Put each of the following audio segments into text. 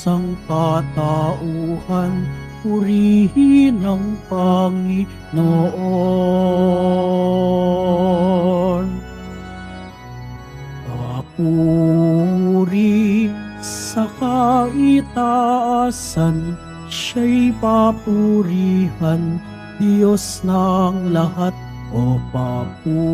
sangkatauhan, purihin ang Panginoon. Papuri sa kaitaasan, siya'y papurihan, Diyos ng lahat. O papuri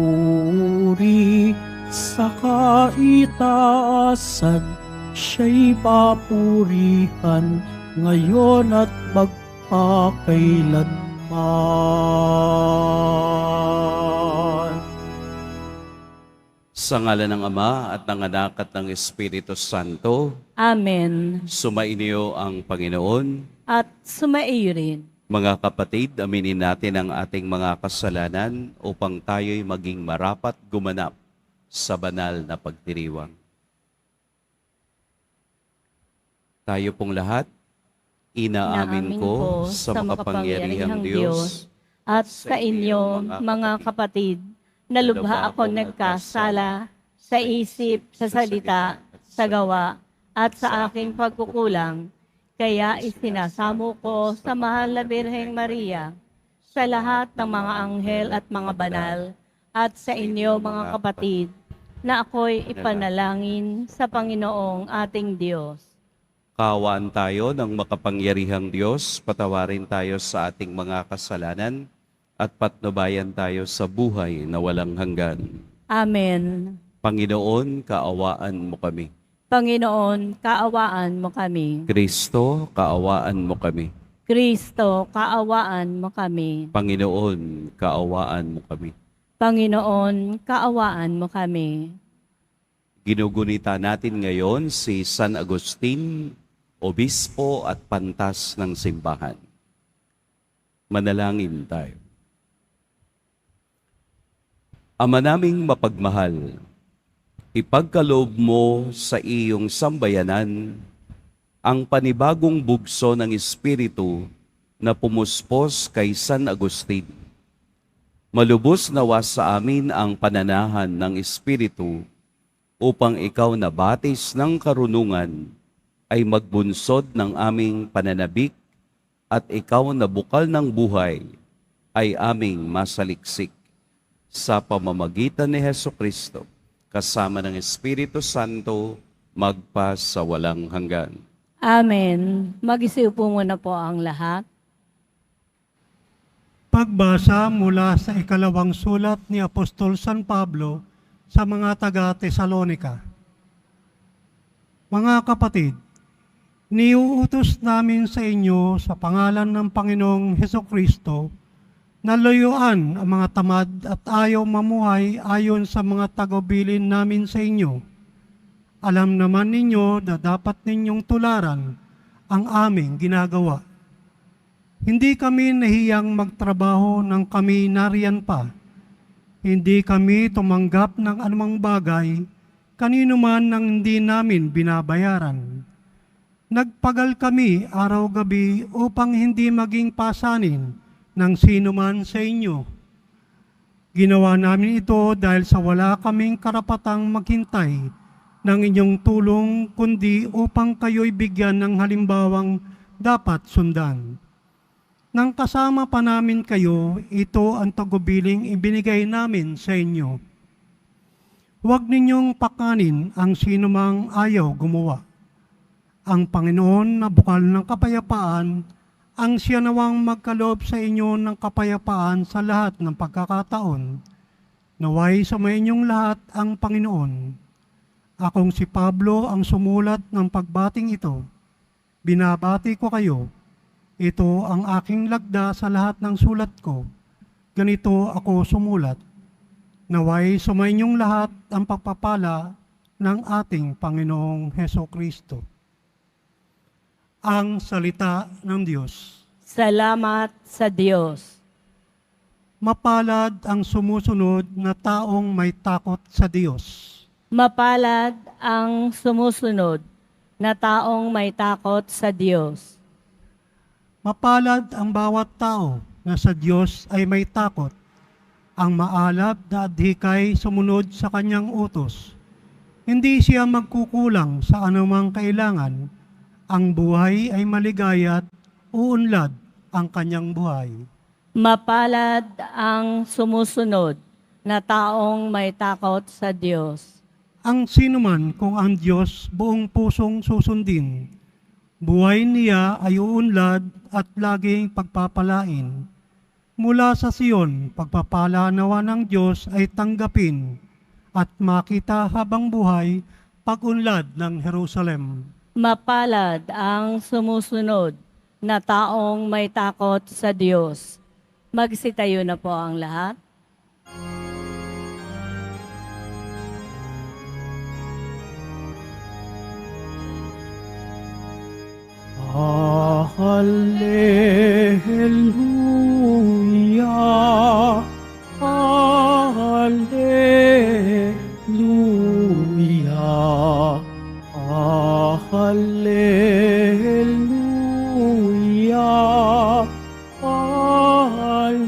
sa kaitaasan, siya'y papurihan, ngayon at magpakailanman. Sa ngalan ng Ama at ng Anak at ng Espiritu Santo, Amen. sumainyo ang Panginoon. At sumaiyo rin. Mga kapatid, aminin natin ang ating mga kasalanan upang tayo'y maging marapat gumanap sa banal na pagdiriwang. Tayo pong lahat, inaamin ko sa makapangyarihang Diyos at sa inyo, mga kapatid, na lubha ako nagkasala sa isip, sa salita, sa gawa, at sa aking pagkukulang. Kaya isinasamo ko sa mahal na Birheng Maria, sa lahat ng mga anghel at mga banal, at sa inyo mga kapatid, na ako'y ipanalangin sa Panginoong ating Diyos. Kaawaan tayo ng makapangyarihang Diyos, patawarin tayo sa ating mga kasalanan, at patnubayan tayo sa buhay na walang hanggan. Amen. Panginoon, kaawaan mo kami. Panginoon, kaawaan mo kami. Kristo, kaawaan mo kami. Kristo, kaawaan mo kami. Panginoon, kaawaan mo kami. Panginoon, kaawaan mo kami. Ginugunita natin ngayon si San Agustin, Obispo at Pantas ng Simbahan. Manalangin tayo. Ama naming mapagmahal, ipagkaloob mo sa iyong sambayanan ang panibagong bugso ng Espiritu na pumuspos kay San Agustin. Malubos nawa sa amin ang pananahan ng Espiritu upang ikaw na batis ng karunungan ay magbunsod ng aming pananabik at ikaw na bukal ng buhay ay aming masaliksik sa pamamagitan ni Hesukristo kasama ng Espiritu Santo, magpa sa walang hanggan. Amen. Mag-isiupo muna po ang lahat. Pagbasa mula sa ikalawang sulat ni Apostol San Pablo sa mga taga-Tesalonika. Mga kapatid, niuutos namin sa inyo sa pangalan ng Panginoong Hesukristo na layuan ang mga tamad at ayaw mamuhay ayon sa mga tagubilin namin sa inyo. Alam naman ninyo na dapat ninyong tularan ang aming ginagawa. Hindi kami nahiyang magtrabaho nang kami nariyan pa. Hindi kami tumanggap ng anumang bagay, kanino man nang hindi namin binabayaran. Nagpagal kami araw-gabi upang hindi maging pasanin ng sino man sa inyo. Ginawa namin ito dahil sa wala kaming karapatang maghintay ng inyong tulong, kundi upang kayo'y bigyan ng halimbawang dapat sundan. Nang kasama pa namin kayo, ito ang tagubiling ibinigay namin sa inyo. Huwag ninyong pakanin ang sinumang ayaw gumawa. Ang Panginoon na bukal ng kapayapaan, ang siya nawang magkaloob sa inyo ng kapayapaan sa lahat ng pagkakataon. Naway sumayinyong lahat ang Panginoon. Akong si Pablo ang sumulat ng pagbating ito. Binabati ko kayo. Ito ang aking lagda sa lahat ng sulat ko. Ganito ako sumulat. Naway sumainyong lahat ang pagpapala ng ating Panginoong Hesukristo. Ang salita ng Diyos. Salamat sa Diyos. Mapalad ang sumusunod na taong may takot sa Diyos. Mapalad ang sumusunod na taong may takot sa Diyos. Mapalad ang bawat tao na sa Diyos ay may takot, ang maalab na adhikay sumunod sa kanyang utos. Hindi siya magkukulang sa anumang kailangan, Ang buhay ay maligaya at uunlad ang kanyang buhay. Mapalad ang sumusunod na taong may takot sa Diyos. Ang sinuman kung ang Diyos buong pusong susundin, buhay niya ay uunlad at laging pagpapalain. Mula sa Sion, pagpapala nawa ng Diyos ay tanggapin at makita habang buhay pag-unlad ng Jerusalem. Mapalad ang sumusunod na taong may takot sa Diyos. Magsitayo na po ang lahat. Hallelujah, Hallelujah, Hallelujah, Hallelujah.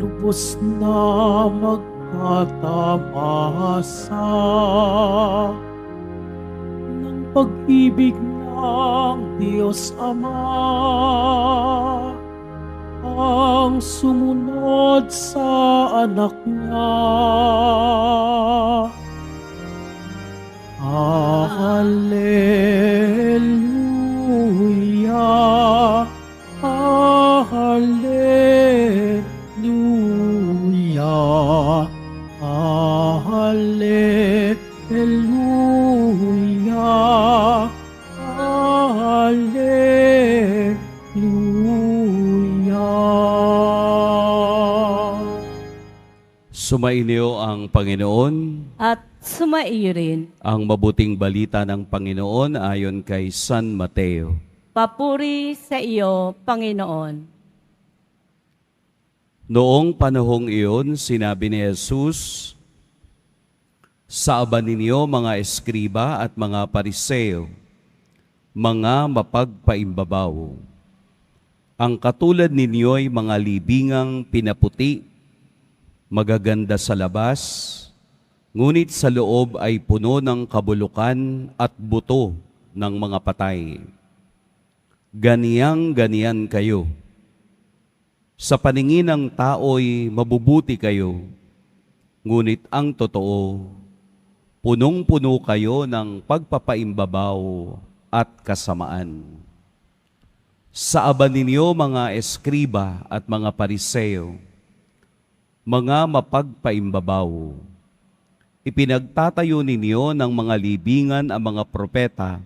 Lubos na magkatamasa ng pag-ibig ng Diyos Ama, ang sumunod sa anak niya. Hallelujah, Hallelujah, Hallelujah, Hallelujah. Sumainyo ang Panginoon. At sumairin. Ang mabuting balita ng Panginoon ayon kay San Mateo. Papuri sa iyo, Panginoon. Noong panahong iyon, sinabi ni Jesus, "Saaban ninyo mga eskriba at mga pariseo, mga mapagpaimbabaw. Ang katulad ninyo'y mga libingang pinaputi, magaganda sa labas, ngunit sa loob ay puno ng kabulukan at buto ng mga patay. Ganiyang-ganiyan kayo. Sa paningin ng tao'y mabubuti kayo, ngunit ang totoo, punong-puno kayo ng pagpapaimbabaw at kasamaan. Saaban ninyo mga eskriba at mga pariseo, mga mapagpaimbabaw. Ipinagtatayo ninyo ng mga libingan ang mga propeta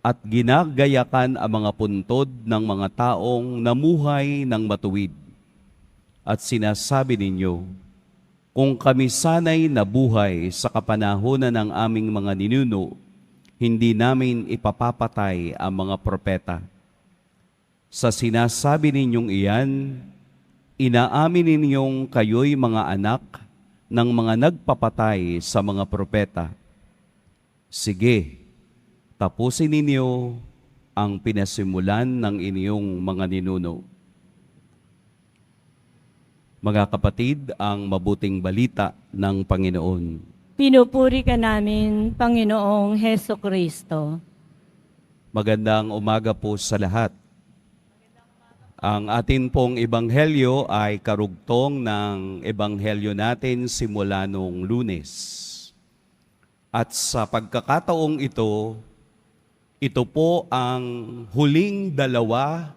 at ginagayakan ang mga puntod ng mga taong namuhay ng matuwid. At sinasabi ninyo, kung kami sana'y nabuhay sa kapanahonan ng aming mga ninuno, hindi namin ipapapatay ang mga propeta. Sa sinasabi ninyong iyan, inaamin ninyong kayo'y mga anak ng mga nagpapatay sa mga propeta. Sige, tapusin ninyo ang pinasimulan ng inyong mga ninuno." Mga kapatid, ang mabuting balita ng Panginoon. Pinupuri ka namin, Panginoong Heso Kristo. Magandang umaga po sa lahat. Ang atin pong ebanghelyo ay karugtong ng ebanghelyo natin simula noong Lunes. At sa pagkakataong ito po ang huling dalawa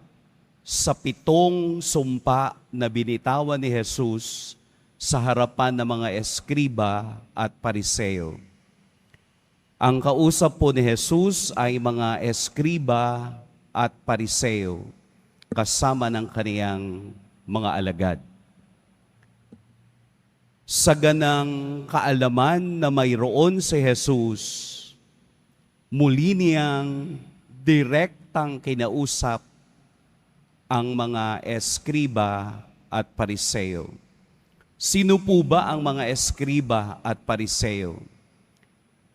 sa 7 sumpa na binitawan ni Jesus sa harapan ng mga eskriba at pariseo. Ang kausap po ni Jesus ay mga eskriba at pariseo kasama ng kaniyang mga alagad. Sa ganang kaalaman na mayroon si Jesus, muli niyang direktang kinausap ang mga eskriba at pariseo. Sino po ba ang mga eskriba at pariseo?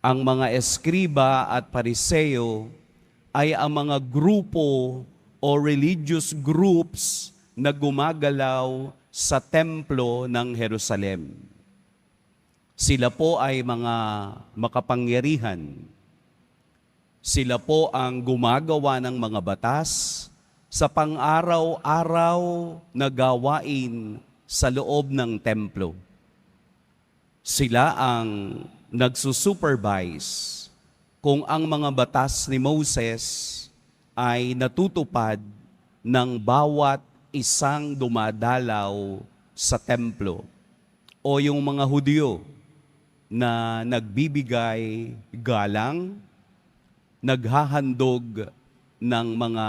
Ang mga eskriba at pariseo ay ang mga grupo o religious groups na gumagalaw sa templo ng Jerusalem. Sila po ay mga makapangyarihan. Sila po ang gumagawa ng mga batas sa pang-araw-araw na gawain sa loob ng templo. Sila ang nagsusupervise kung ang mga batas ni Moses ay natutupad ng bawat isang dumadalaw sa templo o yung mga Hudyo na nagbibigay galang, naghahandog ng mga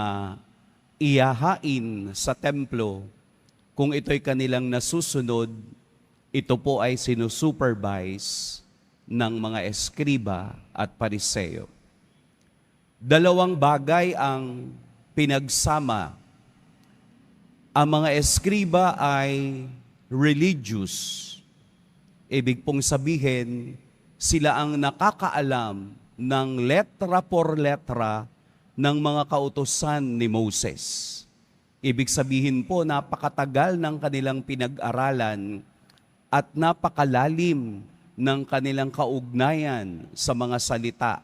iyahain sa templo. Kung ito'y kanilang nasusunod, ito po ay sinusupervise ng mga eskriba at pariseo. Dalawang bagay ang pinagsama. Ang mga eskriba ay religious. Ibig pong sabihin, sila ang nakakaalam ng letra por letra ng mga kautusan ni Moses. Ibig sabihin po, napakatagal ng kanilang pinag-aralan at napakalalim ng kanilang kaugnayan sa mga salita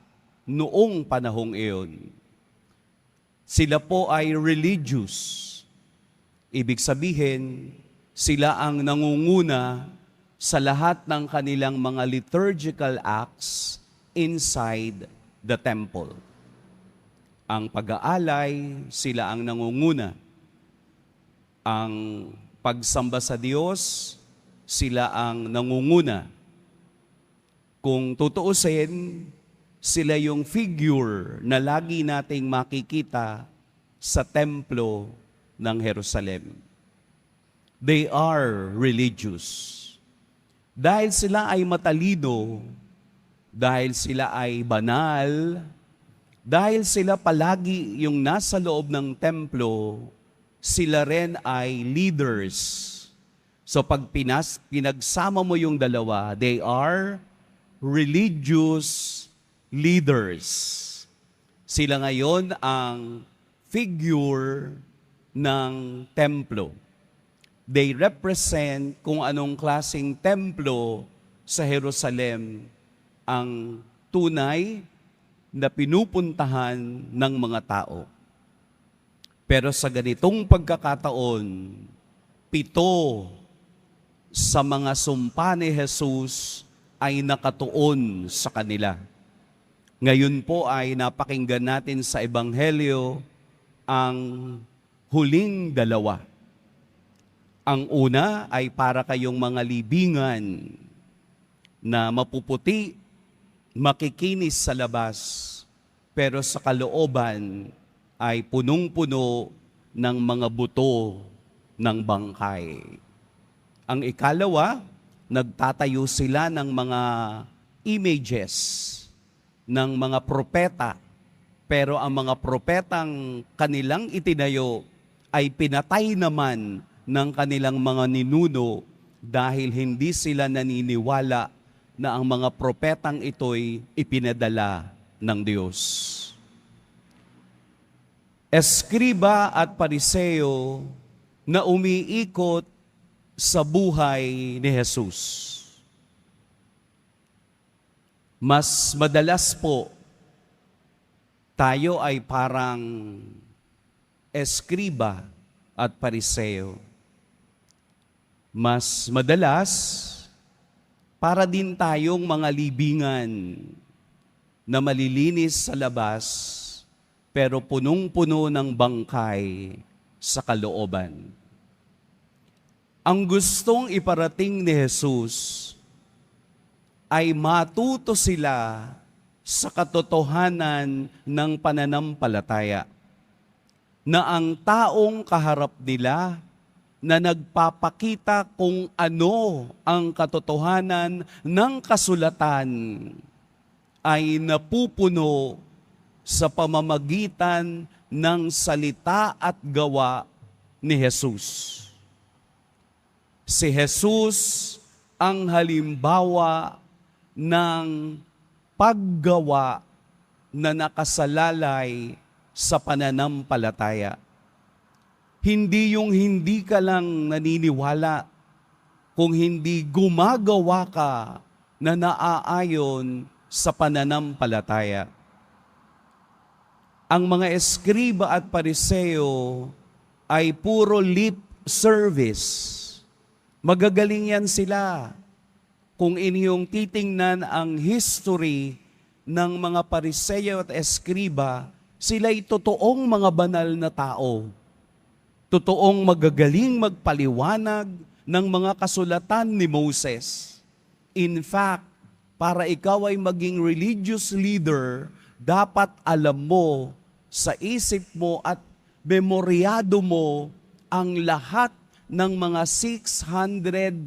noong panahong iyon. Sila po ay religious. Ibig sabihin, sila ang nangunguna sa lahat ng kanilang mga liturgical acts inside the temple. Ang pag-aalay, sila ang nangunguna. Ang pagsamba sa Diyos, sila ang nangunguna. Kung tutuusin, sila yung figure na lagi nating makikita sa templo ng Jerusalem. They are religious. Dahil sila ay matalino, dahil sila ay banal, dahil sila palagi yung nasa loob ng templo, sila rin ay leaders. So pag pinagsama mo yung dalawa, they are religious leaders. Sila ngayon ang figure ng templo. They represent kung anong klaseng templo sa Jerusalem ang tunay na pinupuntahan ng mga tao. Pero sa ganitong pagkakataon, 7 sa mga sumpa ni Jesus ay nakatuon sa kanila. Ngayon po ay napakinggan natin sa Ebanghelyo ang huling dalawa. Ang una ay para kayong mga libingan na mapuputi, makikinis sa labas, pero sa kalooban ay punong-puno ng mga buto ng bangkay. Ang ikalawa, nagtatayo sila ng mga images ng mga propeta, pero ang mga propetang kanilang itinayo ay pinatay naman ng kanilang mga ninuno dahil hindi sila naniniwala na ang mga propetang ito'y ipinadala ng Diyos. Eskriba at pariseo na umiikot sa buhay ni Jesus. Mas madalas po, tayo ay parang eskriba at pariseo. Mas madalas, para din tayong mga libingan na malilinis sa labas, pero punong-puno ng bangkay sa kalooban. Ang gustong iparating ni Jesus ay matuto sila sa katotohanan ng pananampalataya na ang taong kaharap nila na nagpapakita kung ano ang katotohanan ng kasulatan ay napupuno sa pamamagitan ng salita at gawa ni Jesus. Si Jesus ang halimbawa ng paggawa na nakasalalay sa pananampalataya. Hindi yung hindi ka lang naniniwala, kung hindi gumagawa ka na naaayon sa pananampalataya. Ang mga eskriba at pariseo ay puro lip service. Magagaling yan sila. Kung inyong titingnan ang history ng mga pariseo at eskriba, sila'y totoong mga banal na tao. Totoong magagaling magpaliwanag ng mga kasulatan ni Moses. In fact, para ikaw ay maging religious leader, dapat alam mo sa isip mo at memoryado mo ang lahat ng mga 613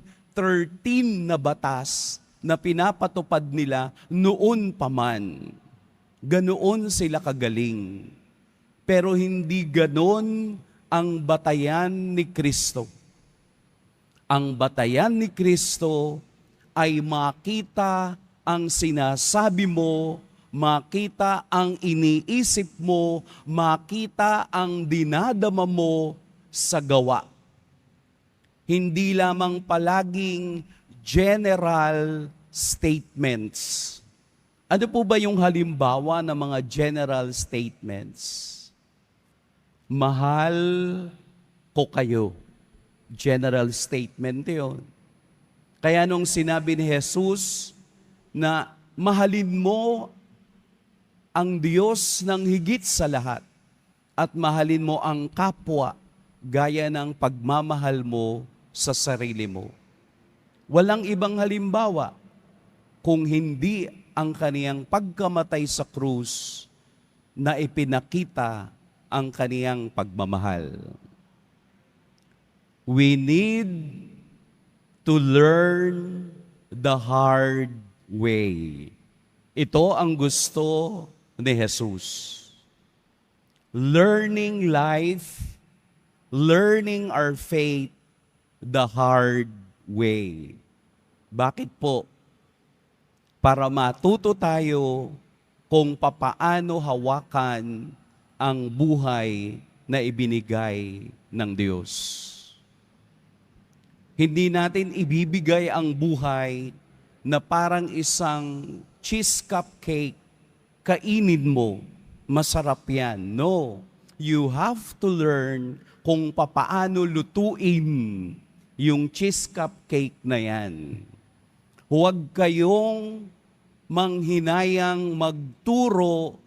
na batas na pinapatupad nila noon pa man. Ganoon sila kagaling. Pero hindi ganon ang batayan ni Kristo. Ang batayan ni Kristo ay makita ang sinasabi mo, makita ang iniisip mo, makita ang dinadama mo sa gawa. Hindi lamang palaging general statements. Ano po ba yung halimbawa ng mga general statements? Mahal ko kayo. General statement yun. Kaya nung sinabi ni Jesus na mahalin mo ang Diyos ng higit sa lahat at mahalin mo ang kapwa gaya ng pagmamahal mo sa sarili mo. Walang ibang halimbawa kung hindi ang kaniyang pagkamatay sa krus na ipinakita ang kaniyang pagmamahal. We need to learn the hard way. Ito ang gusto ni Jesus. Learning life, learning our faith the hard way. Bakit po? Para matuto tayo kung papaano hawakan ang buhay na ibinigay ng Diyos. Hindi natin ibibigay ang buhay na parang isang cheese cupcake, kainin mo, masarap yan. No, you have to learn kung papaano lutuin yung cheese cupcake na yan. Huwag kayong manghinayang magturo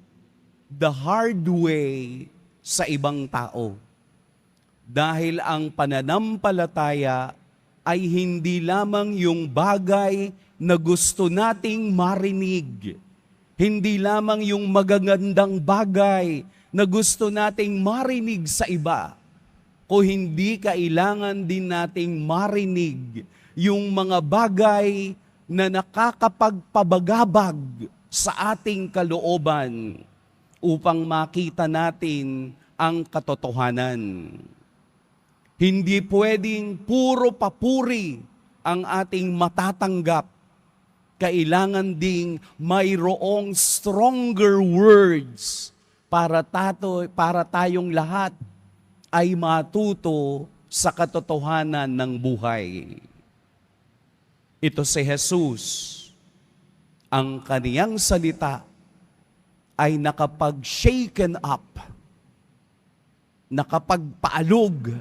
the hard way sa ibang tao. Dahil ang pananampalataya ay hindi lamang yung bagay na gusto nating marinig. Hindi lamang yung magagandang bagay na gusto nating marinig sa iba. Kung hindi kailangan din nating marinig yung mga bagay na nakakapagpabagabag sa ating kalooban upang makita natin ang katotohanan. Hindi pwedeng puro papuri ang ating matatanggap. Kailangan ding mayroong stronger words para tayong lahat ay matuto sa katotohanan ng buhay. Ito si Jesus. Ang kaniyang salita ay nakapag-shaken up, nakapagpaalog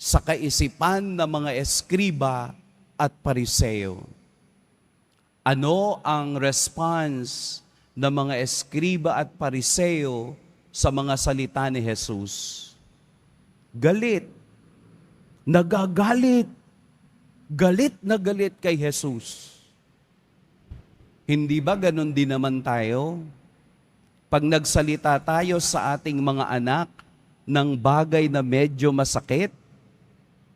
sa kaisipan ng mga eskriba at pariseo. Ano ang response ng mga eskriba at pariseo sa mga salita ni Jesus? Galit. Nagagalit. Galit na galit kay Jesus. Hindi ba ganun din naman tayo? Pag nagsalita tayo sa ating mga anak ng bagay na medyo masakit,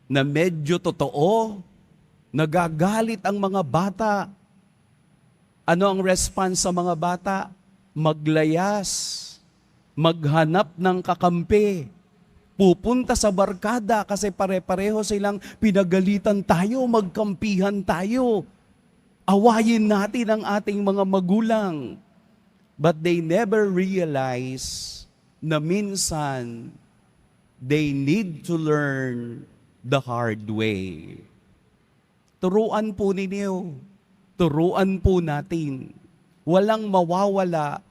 na medyo totoo, nagagalit ang mga bata. Ano ang response sa mga bata? Maglayas, maghanap ng kakampi, pupunta sa barkada kasi pare-pareho silang pinagalitan tayo, magkampihan tayo. Awayin natin ang ating mga magulang. But they never realize na minsan they need to learn the hard way. Turuan po ninyo Turuan po natin. Walang mawawala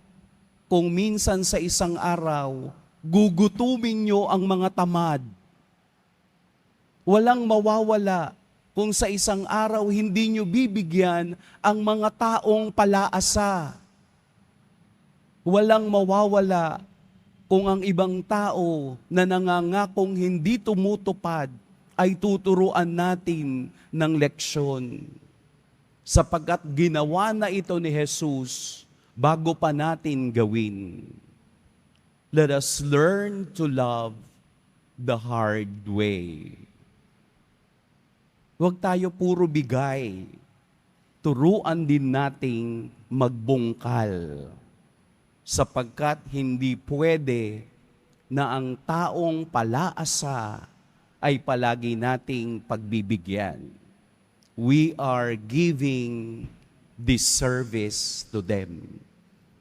kung minsan sa isang araw, gugutumin nyo ang mga tamad. Walang mawawala kung sa isang araw hindi nyo bibigyan ang mga taong palaasa. Walang mawawala kung ang ibang tao na nangangakong hindi tumutupad ay tuturuan natin ng leksyon. Sapagkat ginawa na ito ni Jesus bago pa natin gawin. Let us learn to love the hard way. Huwag tayo puro bigay. Turuan din nating magbungkal. Sapagkat hindi pwede na ang taong palaasa ay palagi nating pagbibigyan. We are giving this service to them.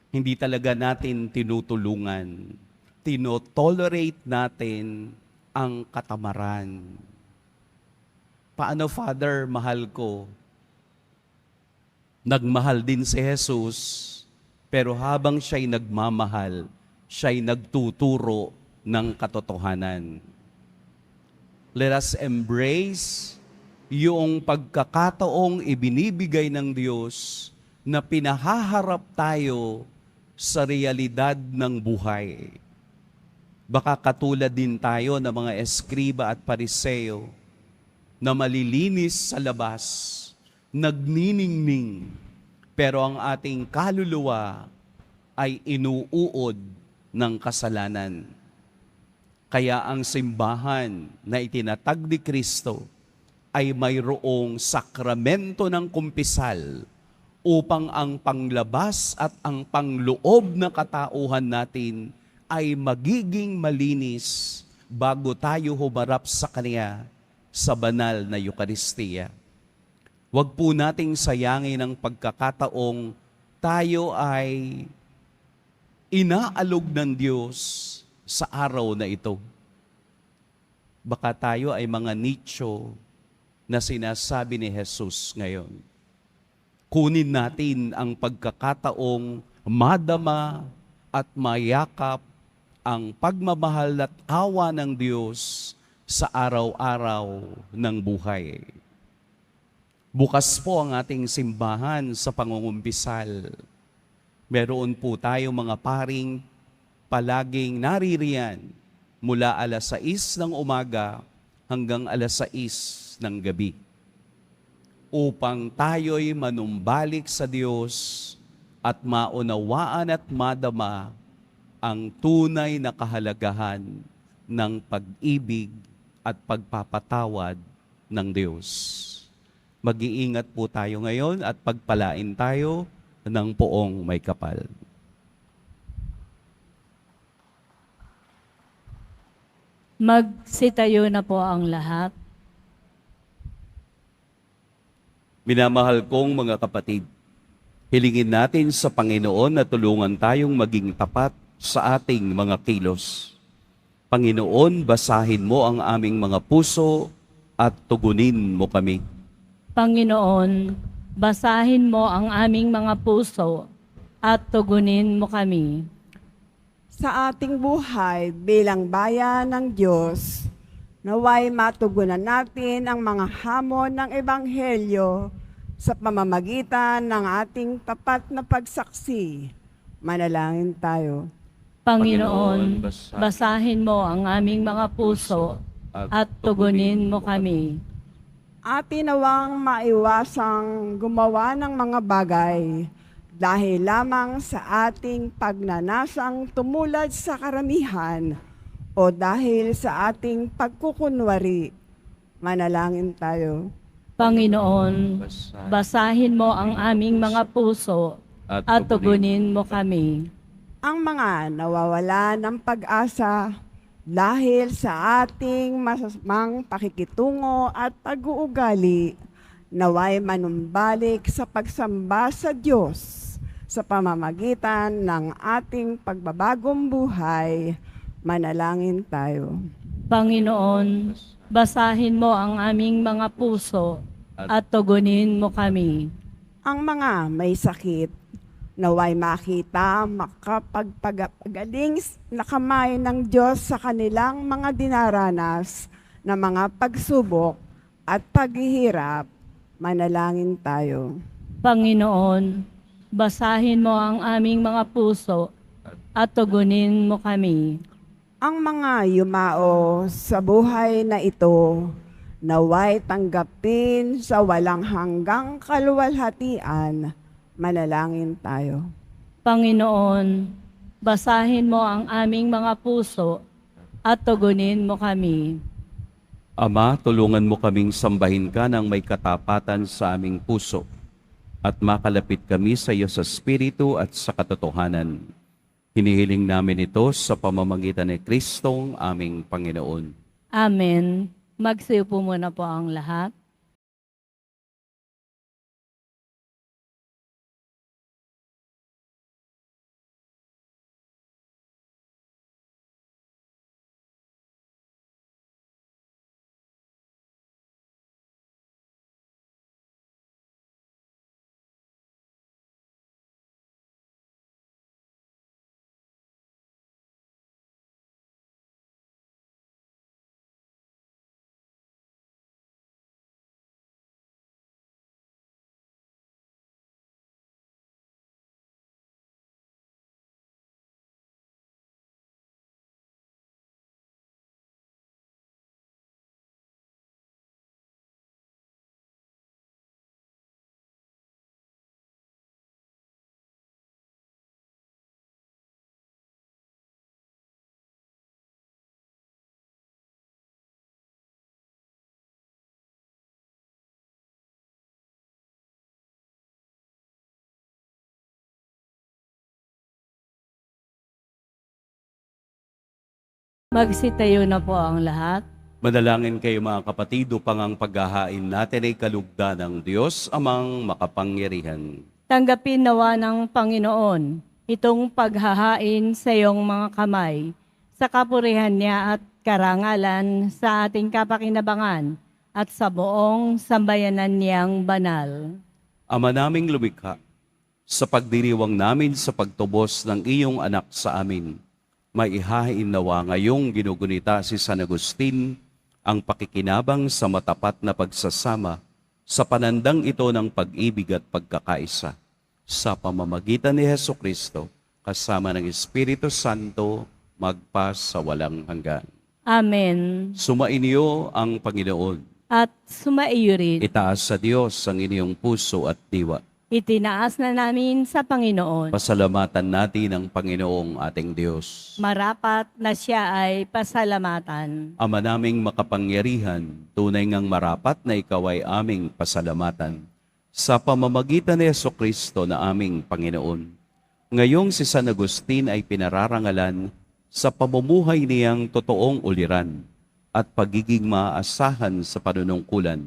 Hindi talaga natin tinutulungan. Tinotolerate natin ang katamaran. Paano, Father, mahal ko? Nagmahal din si Jesus, pero habang siya'y nagmamahal, siya'y nagtuturo ng katotohanan. Let us embrace yung pagkakataong ibinibigay ng Diyos na pinahaharap tayo sa realidad ng buhay. Baka katulad din tayo ng mga eskriba at pariseo na malilinis sa labas, nagniningning, pero ang ating kaluluwa ay inuuod ng kasalanan. Kaya ang simbahan na itinatag ni Kristo ay mayroong sakramento ng kumpisal upang ang panglabas at ang pangloob na katauhan natin ay magiging malinis bago tayo humarap sa Kanya sa banal na Eucharistia. Huwag po nating sayangin ang pagkakataong tayo ay inaalog ng Diyos sa araw na ito. Baka tayo ay mga nicho na sinasabi ni Jesus ngayon. Kunin natin ang pagkakataong madama at mayakap ang pagmamahal at awa ng Diyos sa araw-araw ng buhay. Bukas po ang ating simbahan sa pangungumpisal. Meron po tayo mga paring palaging naririyan mula 6:00 ng umaga hanggang 6:00 ng gabi. Upang tayo'y manumbalik sa Diyos at maunawaan at madama ang tunay na kahalagahan ng pag-ibig at pagpapatawad ng Diyos. Mag-iingat po tayo ngayon at pagpalain tayo ng poong may kapal. Magsitayo na po ang lahat. Minamahal kong mga kapatid, hilingin natin sa Panginoon na tulungan tayong maging tapat sa ating mga kilos. Panginoon, basahin mo ang aming mga puso at tugunin mo kami. Panginoon, basahin mo ang aming mga puso at tugunin mo kami. Sa ating buhay bilang bayan ng Diyos, naway matugunan natin ang mga hamon ng Ebanghelyo sa pamamagitan ng ating tapat na pagsaksi. Manalangin tayo. Panginoon, basahin mo ang aming mga puso at tugunin mo kami. Atin nawang maiwasang gumawa ng mga bagay dahil lamang sa ating pagnanasang tumulad sa karamihan o dahil sa ating pagkukunwari. Manalangin tayo. Panginoon, basahin mo ang aming mga puso at tugunin mo kami. Ang mga nawawala ng pag-asa dahil sa ating masamang pakikitungo at pag-uugali, naway manumbalik sa pagsamba sa Diyos sa pamamagitan ng ating pagbabagong buhay. Manalangin tayo. Panginoon, basahin mo ang aming mga puso at tugunin mo kami. ang mga may sakit. Naway makita makapagpagaling na kamay ng Diyos sa kanilang mga dinaranas na mga pagsubok at paghihirap. Manalangin tayo. Panginoon, basahin mo ang aming mga puso at tugunin mo kami. Ang mga yumao sa buhay na ito, naway tanggapin sa walang hanggang kaluwalhatian. Manalangin tayo. Panginoon, basahin mo ang aming mga puso at tugunin mo kami. Ama, tulungan mo kaming sambahin ka ng may katapatan sa aming puso at makalapit kami sa iyo sa Espiritu at sa katotohanan. Hinihiling namin ito sa pamamagitan ni Kristong aming Panginoon. Amen. Magsiupo muna po ang lahat. Magsitayo na po ang lahat. Manalangin kayo mga kapatid upang ang paghahain natin ay kalugdan ng Diyos amang makapangyarihan. Tanggapin nawa ng Panginoon itong paghahain sa iyong mga kamay, sa kapurihan niya at karangalan sa ating kapakinabangan at sa buong sambayanan niyang banal. Ama naming lumikha, sa pagdiriwang namin sa pagtubos ng iyong anak sa amin, maihahain nawa ngayong ginugunita si San Agustin ang pakikinabang sa matapat na pagsasama sa panandang ito ng pag-ibig at pagkakaisa sa pamamagitan ni Hesukristo kasama ng Espiritu Santo magpa sa walang hanggan. Amen. Sumainyo ang Panginoon. At sumaiyo rin. Itaas sa Diyos ang inyong puso at diwa. Itinaas na namin sa Panginoon. Pasalamatan natin ang Panginoong ating Diyos. Marapat na siya ay pasalamatan. Ama naming makapangyarihan, tunay ngang marapat na ikaw ay aming pasalamatan. Sa pamamagitan ni Jesucristo na aming Panginoon. Ngayong si San Agustin ay pinararangalan sa pamumuhay niyang totoong uliran at pagiging maaasahan sa panunungkulan.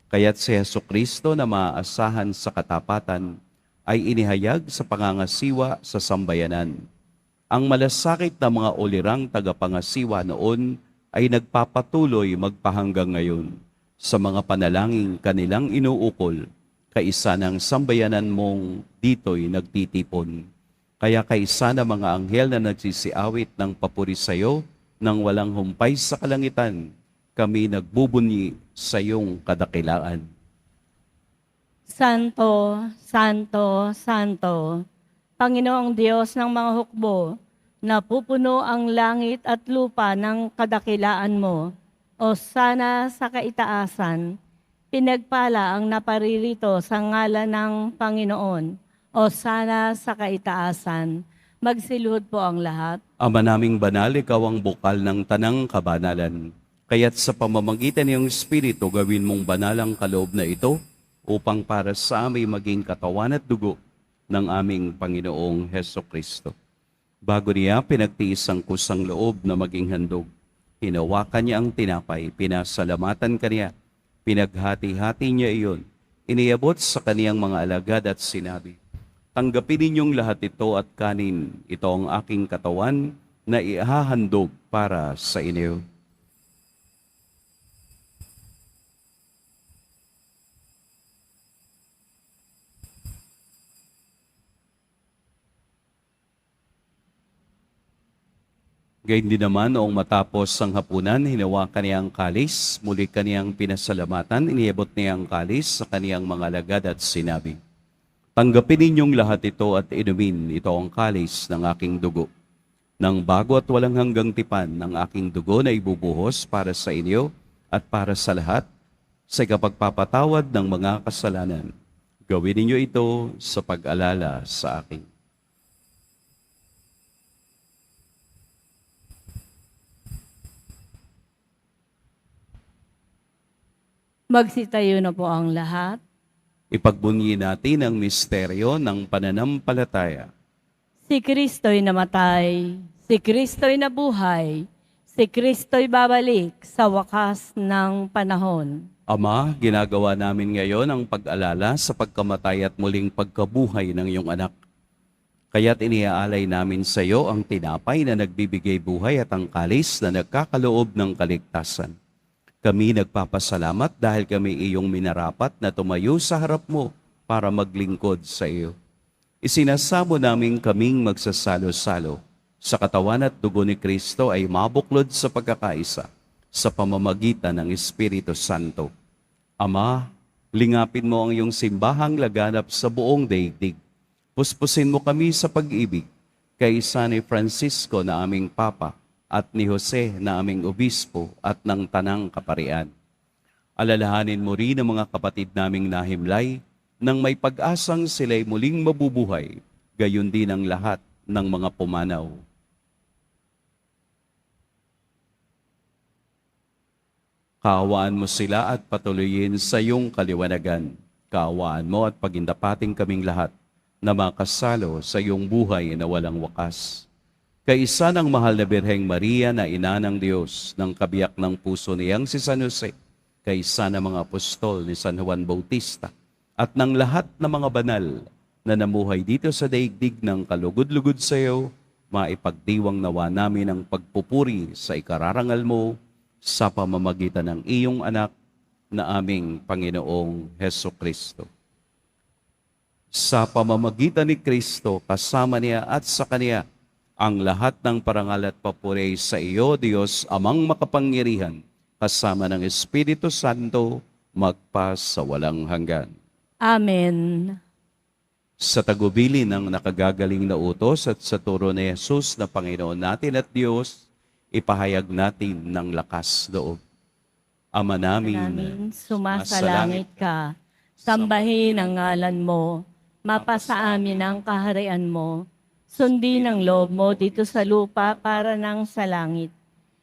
Kaya't si Jesucristo na maaasahan sa katapatan ay inihayag sa pangangasiwa sa sambayanan. Ang malasakit na mga ulirang tagapangasiwa noon ay nagpapatuloy magpahanggang ngayon sa mga panalangin kanilang inuukol, kaisa ng sambayanan mong dito'y nagtitipon. Kaya kaisa na mga anghel na nagsisiawit ng papuri sayo nang walang humpay sa kalangitan, kami nagbubunyi sa iyong kadakilaan. Santo, Santo, Santo, Panginoong Diyos ng mga hukbo, napupuno ang langit at lupa ng kadakilaan mo, o sana sa kaitaasan, pinagpala ang naparirito sa ngalan ng Panginoon, o sana sa kaitaasan, magsiluhod po ang lahat. Ama naming banal, ikaw ang bukal ng tanang kabanalan. Kaya't sa pamamagitan ng Espiritu, gawin mong banal ang kaloob na ito upang para sa amin maging katawan at dugo ng aming Panginoong Hesukristo. Bago niya pinagtiis ang kusang loob na maging handog, hinawakan niya ang tinapay, pinasalamatan kaniya, pinaghati-hati niya iyon, iniabot sa kaniyang mga alagad at sinabi, tanggapin ninyong lahat ito at kanin, ito ang aking katawan na ihahandog para sa inyo. Gayun din naman noong matapos ang hapunan, hinawakan niya ang kalis, muli kaniyang pinasalamatan, iniabot niya ang kalis sa kaniyang mga alagad at sinabi, "Tanggapin ninyong lahat ito at inumin, ito ang kalis ng aking dugo. Nang bago at walang hanggang tipan ng aking dugo na ibubuhos para sa inyo at para sa lahat, sa kapagpapatawad ng mga kasalanan. Gawin ninyo ito sa pag-alala sa akin." Magsitayo na po ang lahat. Ipagbunyi natin ang misteryo ng pananampalataya. Si Kristo'y namatay, si Kristo'y nabuhay, si Kristo'y babalik sa wakas ng panahon. Ama, ginagawa namin ngayon ang pag-alala sa pagkamatay at muling pagkabuhay ng iyong anak. Kaya't iniaalay namin sa iyo ang tinapay na nagbibigay buhay at ang kalis na nagkakaloob ng kaligtasan. Kami nagpapasalamat dahil kami iyong minarapat na tumayo sa harap mo para maglingkod sa iyo. Isinasamo namin kaming magsasalo-salo sa katawan at dugo ni Kristo ay mabuklod sa pagkakaisa sa pamamagitan ng Espiritu Santo. Ama, lingapin mo ang iyong simbahang laganap sa buong daigdig. Puspusin mo kami sa pag-ibig kay San Francisco na aming Papa at ni Jose na aming Obispo at ng Tanang Kaparian. Alalahanin mo rin ang mga kapatid naming nahimlay nang may pag-asang sila'y muling mabubuhay, gayon din ang lahat ng mga pumanaw. Kaawaan mo sila at patuloyin sa iyong kaliwanagan. Kaawaan mo at pagindapating kaming lahat na makasalo sa iyong buhay na walang wakas. Kaisa ng mahal na Birheng Maria na ina ng Diyos, ng kabiyak ng puso niyang si San Jose, kaisa ng mga apostol ni San Juan Bautista, at ng lahat ng mga banal na namuhay dito sa daigdig ng kalugod-lugod sa iyo, maipagdiwang nawa namin ang pagpupuri sa ikararangal mo sa pamamagitan ng iyong anak na aming Panginoong Heso Kristo. Sa pamamagitan ni Kristo, kasama niya at sa Kaniya, ang lahat ng parangal at papuri sa iyo, Diyos, Amang makapangyarihan, kasama ng Espiritu Santo, magpa sa walang hanggan. Amen. Sa tagubili ng nakagagaling na utos at sa turo ni Jesus na Panginoon natin at Diyos, ipahayag natin ng lakas loob. Ama namin, Sumasalangit ka, sambahin ang ngalan mo, mapasa amin ang kaharian mo, sundin ang loob mo dito sa lupa para nang sa langit.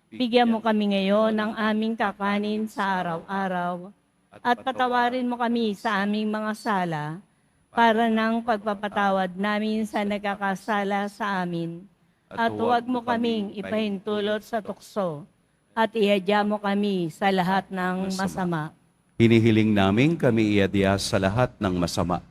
Bigyan mo kami ngayon ng aming kakanin sa araw-araw at patawarin mo kami sa aming mga sala para nang pagpapatawad namin sa nagkakasala sa amin. At huwag mo kaming ipahintulot sa tukso at ihadya mo kami sa lahat ng masama. hinihiling namin kami iadya sa lahat ng masama.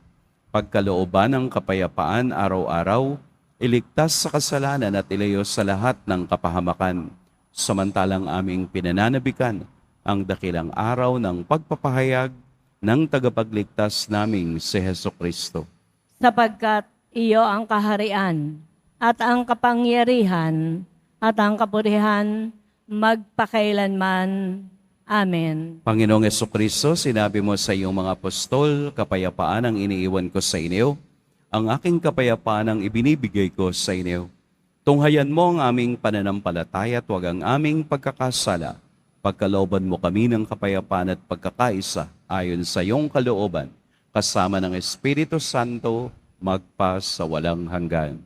Pagkalooban ng kapayapaan araw-araw, iligtas sa kasalanan at ilayo sa lahat ng kapahamakan. Samantalang aming pinananabikan ang dakilang araw ng pagpapahayag ng tagapagligtas naming si Heso Kristo. Sapagkat iyo ang kaharian at ang kapangyarihan at ang kapurihan magpakailanman. Amen. Panginoong Jesucristo, sinabi mo sa iyong mga apostol, kapayapaan ang iniiwan ko sa inyo, ang aking kapayapaan ang ibinibigay ko sa inyo. Tunghayan mo ang aming pananampalataya at huwag ang aming pagkakasala. Pagkalooban mo kami ng kapayapaan at pagkakaisa ayon sa iyong kalooban, kasama ng Espiritu Santo, magpa sa walang hanggan.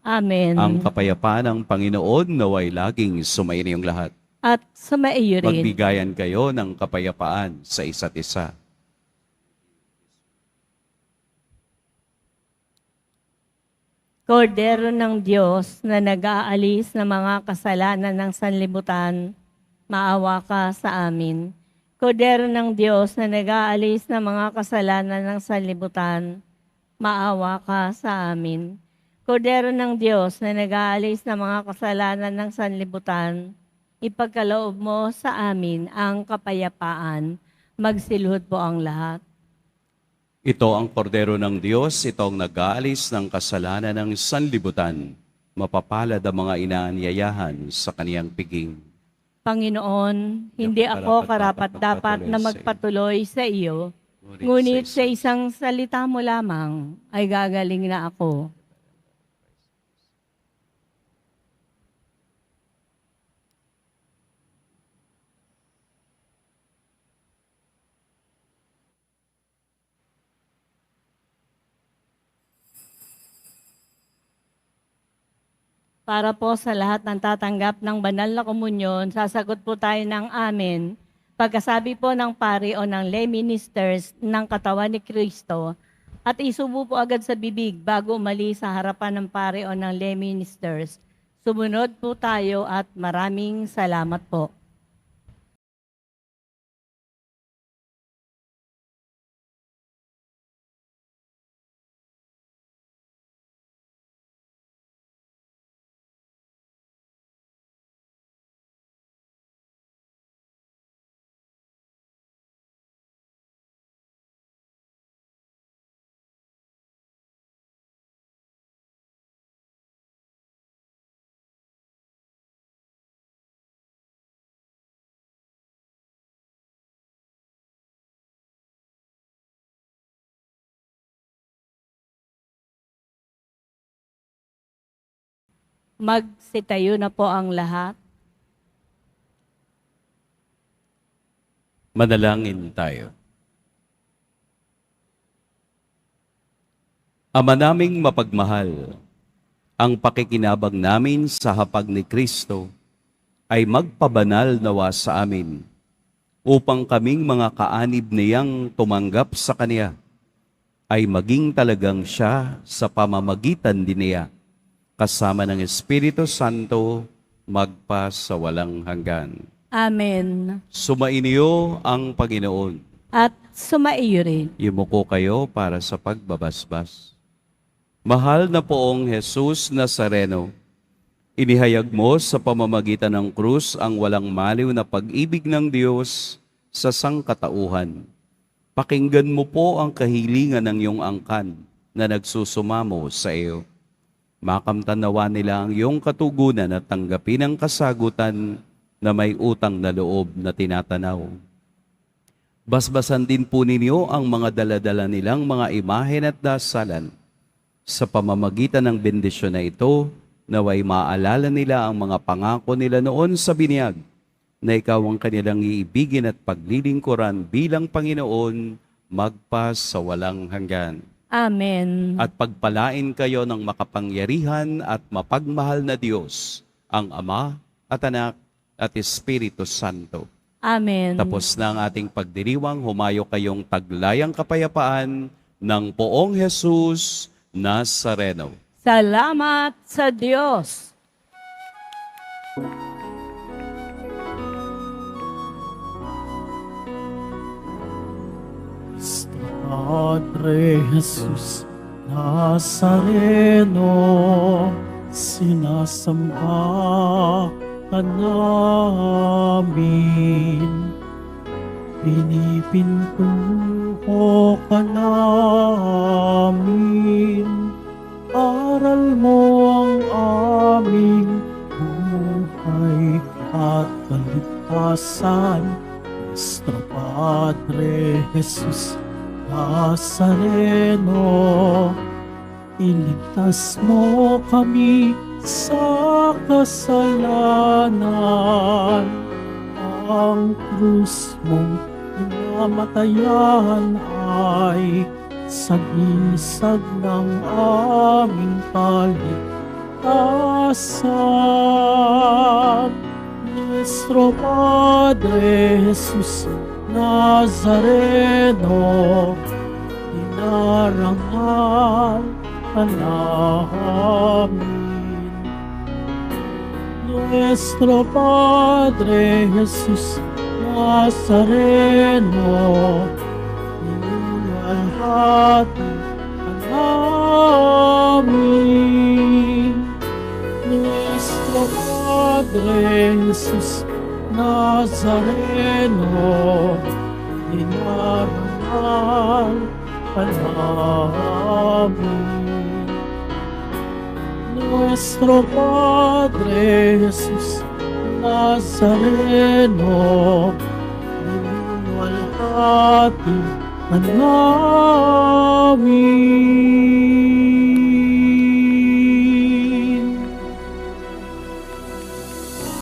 Amen. Ang kapayapaan ng Panginoon naway laging sumainiyong lahat. At sumaiyo rin. Magbigayan kayo ng kapayapaan sa isa't isa. Kordero ng Diyos na nag-aalis ng mga kasalanan ng sanlibutan, maawa ka sa amin. Kordero ng Diyos na nag-aalis ng mga kasalanan ng sanlibutan, maawa ka sa amin. Kordero ng Diyos na nag-aalis ng mga kasalanan ng sanlibutan, ipagkaloob mo sa amin ang kapayapaan. Magsilhod po ang lahat. Ito ang kordero ng Diyos, ito ang nag-aalis ng kasalanan ng sanlibutan. mapapalad ang mga inaanyayahan sa kaniyang piging. Panginoon, hindi ako karapat-dapat na magpatuloy sa iyo, ngunit sa isang salita mo lamang ay gagaling na ako. Para po sa lahat ng tatanggap ng banal na komunyon, sasagot po tayo ng amen. Pagkasabi po ng pari o ng lay ministers ng katawan ni Kristo, at isubo po agad sa bibig bago umalis sa harapan ng pari o ng lay ministers. Sumunod po tayo at maraming salamat po. Magsitayo na po ang lahat. Manalangin tayo. Ama naming mapagmahal, ang pakikinabang namin sa hapag ni Kristo ay magpabanal nawa sa amin upang kaming mga kaanib niyang tumanggap sa Kaniya ay maging talagang siya sa pamamagitan din niya kasama ng Espiritu Santo magpa sa walang hanggan. Amen. Sumainyo ang Panginoon. At sumaiyo rin. Yumuko kayo para sa pagbabasbas. Mahal na poong Jesus Nazareno, inihayag mo sa pamamagitan ng krus ang walang maliw na pag-ibig ng Diyos sa sangkatauhan. Pakinggan mo po ang kahilingan ng iyong angkan na nagsusumamo sa iyo. Makamtanawa nila ang iyong katugunan at tanggapin ang kasagutan na may utang na loob na tinatanaw. Basbasan din po ninyo ang mga daladala nilang mga imahen at dasalan. Sa pamamagitan ng bendisyon na ito, naway maalala nila ang mga pangako nila noon sa binyag, na ikaw ang kanilang iibigin at paglilingkuran bilang Panginoon magpa sa walang hanggan. Amen. At pagpalain kayo ng makapangyarihan at mapagmahal na Diyos, ang Ama at Anak at Espiritu Santo. Amen. Tapos na ang ating pagdiriwang, humayo kayong taglayang kapayapaan ng poong Jesus Nazareno. Salamat sa Diyos. Padre Jesus Nazareno, sinasamba ka namin. Pinipintuho ka namin. Aral mo ang aming buhay at kaligtasan. Nuestro Padre Jesus Nazareno, iligtas mo kami sa kasalanan. Ang krus mong pinamatayan ay sagisag ng aming kaligtasan. Nuestro Padre Jesus Nazareno, inarangal ka namin. Nuestro Padre Jesus Nazareno, inalhati ka namin. Nuestro Padre Jesus Nazareno, inarangal ka namin. Nuestro Padre Jesús Nazareno, luwalhati ka namin.